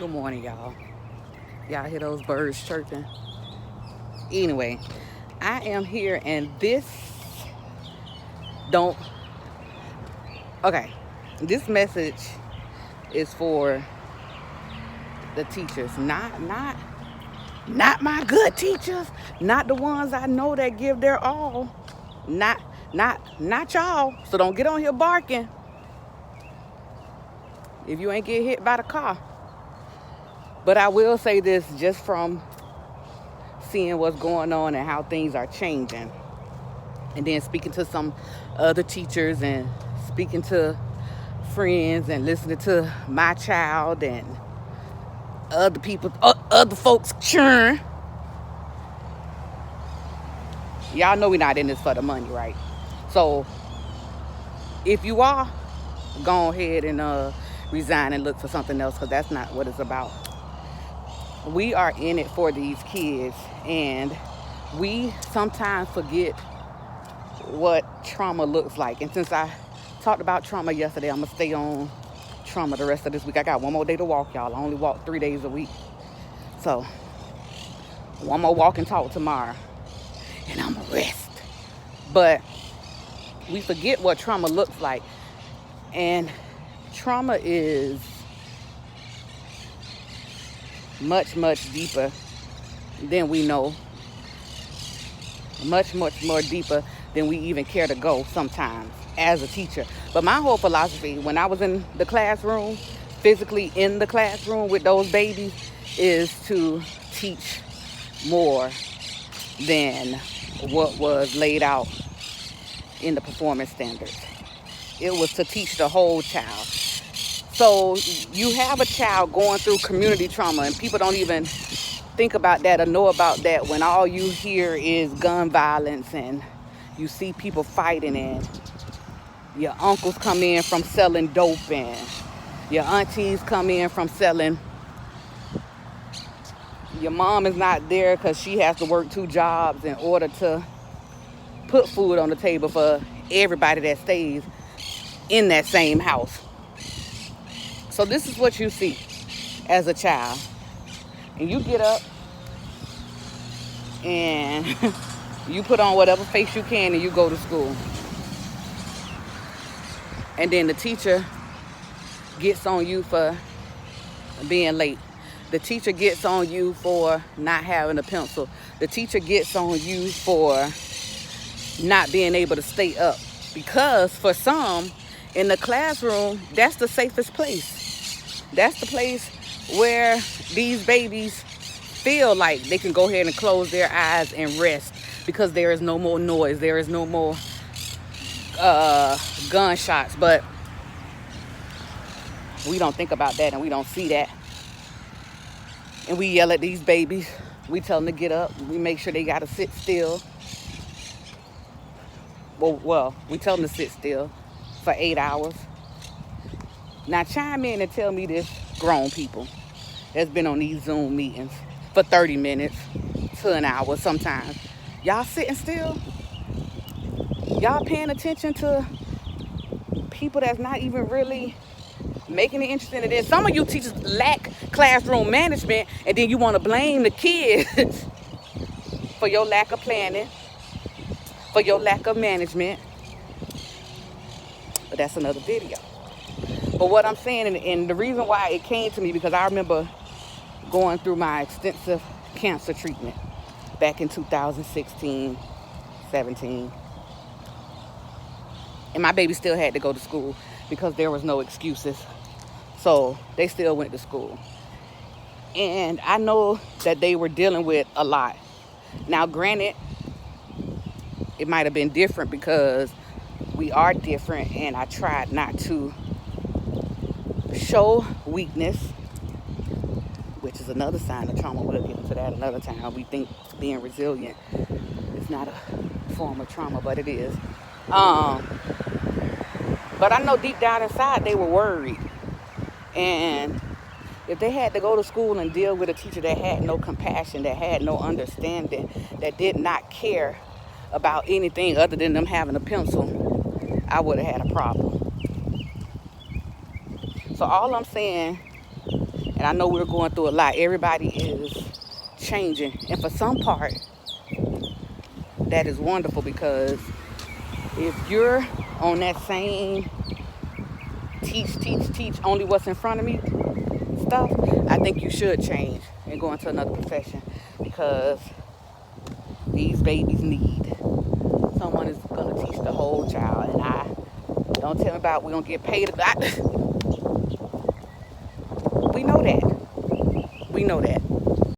Good morning, y'all. Y'all hear those birds chirping? Anyway, I am here and this don't okay. This message is for the teachers, not my good teachers, not the ones I know that give their all. Not not y'all. So don't get on here barking if you ain't get hit by the car. But I will say this just from seeing what's going on and how things are changing. And then speaking to some other teachers and speaking to friends and listening to my child and other folks churn. Y'all know we're not in this for the money, right? So if you are, go ahead and resign and look for something else, because that's not what it's about. We are in it for these kids, and we sometimes forget what trauma looks like. And since I talked about trauma yesterday, I'm gonna stay on trauma the rest of this week. I got one more day to walk, y'all. I only walk 3 days a week, so one more walk and talk tomorrow, and I'm gonna rest. But we forget what trauma looks like, and trauma is much deeper than we know, much more deeper than we even care to go sometimes as a teacher. But my whole philosophy when I was in the classroom, physically in the classroom with those babies, is to teach more than what was laid out in the performance standards. It was to teach the whole child. So you have a child going through community trauma, and people don't even think about that or know about that when all you hear is gun violence and you see people fighting, and your uncles come in from selling dope, and your aunties come in from selling. Your mom is not there because she has to work 2 jobs in order to put food on the table for everybody that stays in that same house. So this is what you see as a child. And you get up and you put on whatever face you can and you go to school. And then the teacher gets on you for being late. The teacher gets on you for not having a pencil. The teacher gets on you for not being able to stay up. Because for some, in the classroom, that's the safest place. That's the place where these babies feel like they can go ahead and close their eyes and rest, because there is no more noise. There is no more gunshots. But we don't think about that, and we don't see that. And we yell at these babies. We tell them to get up. We make sure they got to sit still. Well, we tell them to sit still for 8 hours. Now chime in and tell me this, grown people that's been on these Zoom meetings for 30 minutes to an hour sometimes. Y'all sitting still? Y'all paying attention to people that's not even really making it interesting? And then some of you teachers lack classroom management, and then you want to blame the kids for your lack of planning, for your lack of management. But that's another video. But what I'm saying, and the reason why it came to me, because I remember going through my extensive cancer treatment back in 2016, 17. And my baby still had to go to school because there was no excuses. So they still went to school. And I know that they were dealing with a lot. Now, granted, it might have been different because we are different, and I tried not to show weakness, which is another sign of trauma. We'll get into that another time. We think being resilient is not a form of trauma, but it is. But I know deep down inside they were worried. And if they had to go to school and deal with a teacher that had no compassion, that had no understanding, that did not care about anything other than them having a pencil, I would have had a problem. So all I'm saying, And I know we're going through a lot. Everybody is changing. And for some part, that is wonderful, because if you're on that same teach only what's in front of me stuff, I think you should change and go into another profession, because these babies need someone is going to teach the whole child. And I don't tell me about we don't get paid. We know that. We know that.